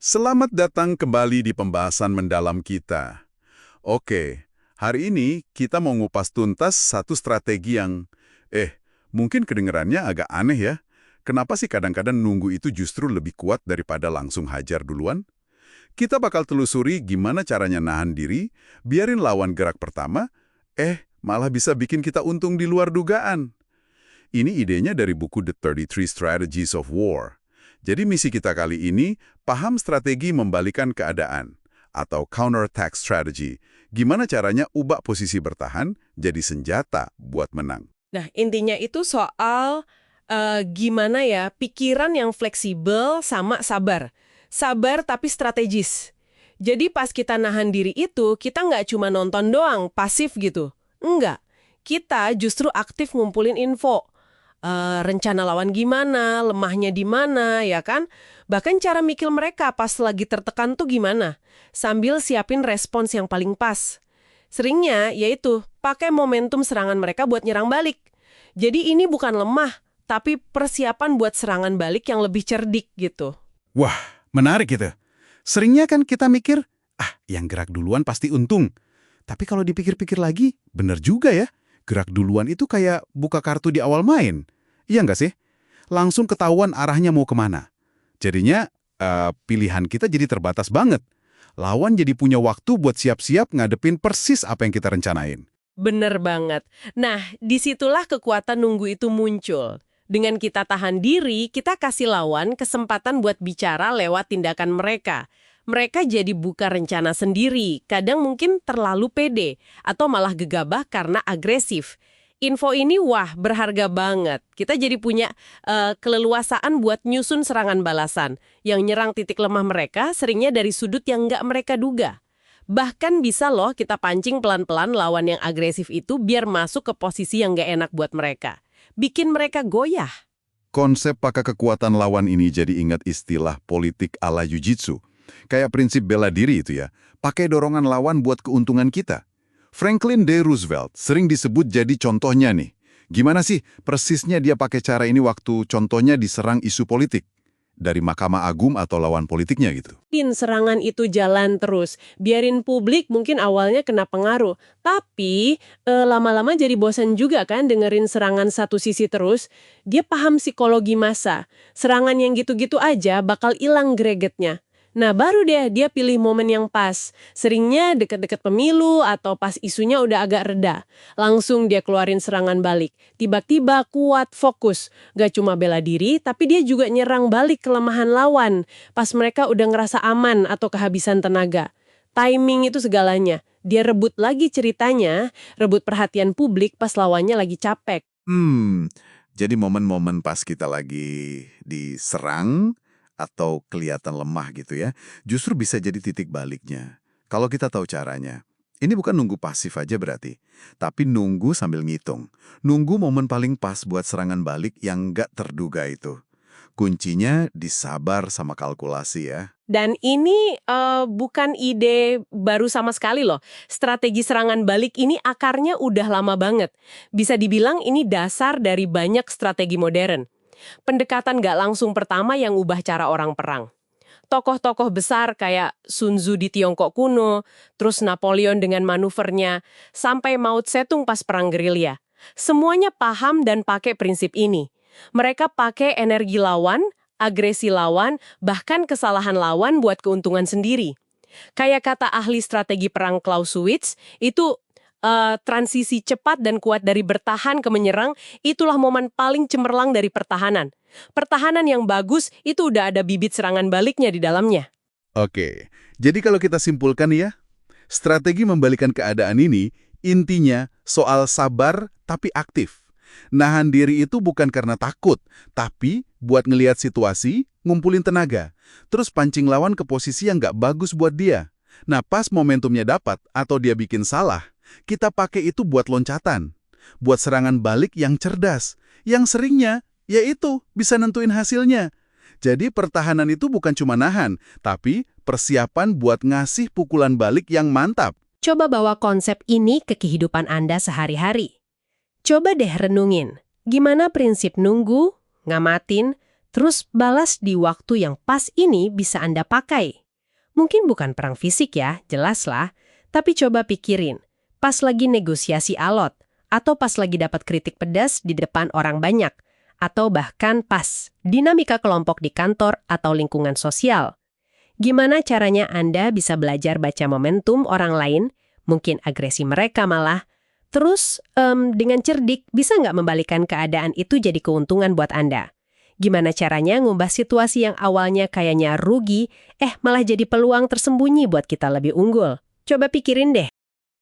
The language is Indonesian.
Selamat datang kembali di pembahasan mendalam kita. Oke, hari ini kita mau ngupas tuntas satu strategi yang, mungkin kedengarannya agak aneh ya. Kenapa sih kadang-kadang nunggu itu justru lebih kuat daripada langsung hajar duluan? Kita bakal telusuri gimana caranya nahan diri, biarin lawan gerak pertama, malah bisa bikin kita untung di luar dugaan. Ini idenya dari buku The 33 Strategies of War. Jadi misi kita kali ini, paham strategi membalikan keadaan, atau counter-attack strategy. Gimana caranya ubah posisi bertahan jadi senjata buat menang. Nah, intinya itu soal gimana ya pikiran yang fleksibel sama sabar. Sabar tapi strategis. Jadi pas kita nahan diri itu, kita nggak cuma nonton doang, pasif gitu. Enggak. Kita justru aktif ngumpulin info. Rencana lawan gimana, lemahnya di mana, ya kan? Bahkan cara mikir mereka pas lagi tertekan tuh gimana. Sambil siapin respons yang paling pas. Seringnya, yaitu pakai momentum serangan mereka buat nyerang balik. Jadi ini bukan lemah, tapi persiapan buat serangan balik yang lebih cerdik gitu. Wah, menarik gitu. Seringnya kan kita mikir, yang gerak duluan pasti untung. Tapi kalau dipikir-pikir lagi, bener juga ya. Gerak duluan itu kayak buka kartu di awal main. Iya nggak sih? Langsung ketahuan arahnya mau kemana. Jadinya, pilihan kita jadi terbatas banget. Lawan jadi punya waktu buat siap-siap ngadepin persis apa yang kita rencanain. Bener banget. Nah, disitulah kekuatan nunggu itu muncul. Dengan kita tahan diri, kita kasih lawan kesempatan buat bicara lewat tindakan mereka. Mereka jadi buka rencana sendiri, kadang mungkin terlalu pede, atau malah gegabah karena agresif. Info ini berharga banget. Kita jadi punya keleluasaan buat nyusun serangan balasan. Yang nyerang titik lemah mereka seringnya dari sudut yang nggak mereka duga. Bahkan bisa loh kita pancing pelan-pelan lawan yang agresif itu biar masuk ke posisi yang nggak enak buat mereka. Bikin mereka goyah. Konsep pakai kekuatan lawan ini jadi ingat istilah politik ala Jiu-Jitsu. Kayak prinsip bela diri itu ya, pakai dorongan lawan buat keuntungan kita. Franklin D. Roosevelt sering disebut jadi contohnya nih. Gimana sih persisnya dia pakai cara ini waktu contohnya diserang isu politik? Dari Mahkamah Agung atau lawan politiknya gitu. Serangan itu jalan terus. Biarin publik mungkin awalnya kena pengaruh. Tapi lama-lama jadi bosan juga kan dengerin serangan satu sisi terus. Dia paham psikologi massa. Serangan yang gitu-gitu aja bakal hilang gregetnya. Nah baru dia pilih momen yang pas. Seringnya deket-deket pemilu atau pas isunya udah agak reda. Langsung dia keluarin serangan balik. Tiba-tiba kuat fokus. Gak cuma bela diri, tapi dia juga nyerang balik kelemahan lawan. Pas mereka udah ngerasa aman atau kehabisan tenaga. Timing itu segalanya. Dia rebut lagi ceritanya, rebut perhatian publik pas lawannya lagi capek. Jadi momen-momen pas kita lagi diserang, atau kelihatan lemah gitu ya, justru bisa jadi titik baliknya. Kalau kita tahu caranya. Ini bukan nunggu pasif aja berarti, tapi nunggu sambil ngitung. Nunggu momen paling pas buat serangan balik yang nggak terduga itu. Kuncinya disabar sama kalkulasi ya. Dan ini bukan ide baru sama sekali loh. Strategi serangan balik ini akarnya udah lama banget. Bisa dibilang ini dasar dari banyak strategi modern. Pendekatan gak langsung pertama yang ubah cara orang perang. Tokoh-tokoh besar kayak Sun Tzu di Tiongkok kuno, terus Napoleon dengan manuvernya, sampai Mao Zedong pas perang gerilya. Semuanya paham dan pakai prinsip ini. Mereka pakai energi lawan, agresi lawan, bahkan kesalahan lawan buat keuntungan sendiri. Kayak kata ahli strategi perang Clausewitz, itu transisi cepat dan kuat dari bertahan ke menyerang, itulah momen paling cemerlang dari pertahanan. Pertahanan yang bagus itu udah ada bibit serangan baliknya di dalamnya. Oke, jadi kalau kita simpulkan ya, strategi membalikan keadaan ini intinya soal sabar tapi aktif. Nahan diri itu bukan karena takut, tapi buat ngelihat situasi, ngumpulin tenaga, terus pancing lawan ke posisi yang nggak bagus buat dia. Nah pas momentumnya dapat atau dia bikin salah, kita pakai itu buat loncatan, buat serangan balik yang cerdas, yang seringnya, yaitu bisa nentuin hasilnya. Jadi pertahanan itu bukan cuma nahan, tapi persiapan buat ngasih pukulan balik yang mantap. Coba bawa konsep ini ke kehidupan Anda sehari-hari. Coba deh renungin, gimana prinsip nunggu, ngamatin, Terus balas di waktu yang pas ini bisa Anda pakai. Mungkin bukan perang fisik ya, jelaslah. Tapi coba pikirin, pas lagi negosiasi alot, atau pas lagi dapat kritik pedas di depan orang banyak, atau bahkan pas dinamika kelompok di kantor atau lingkungan sosial. Gimana caranya Anda bisa belajar baca momentum orang lain, mungkin agresi mereka malah, terus dengan cerdik bisa nggak membalikan keadaan itu jadi keuntungan buat Anda? Gimana caranya ngubah situasi yang awalnya kayaknya rugi, malah jadi peluang tersembunyi buat kita lebih unggul? Coba pikirin deh.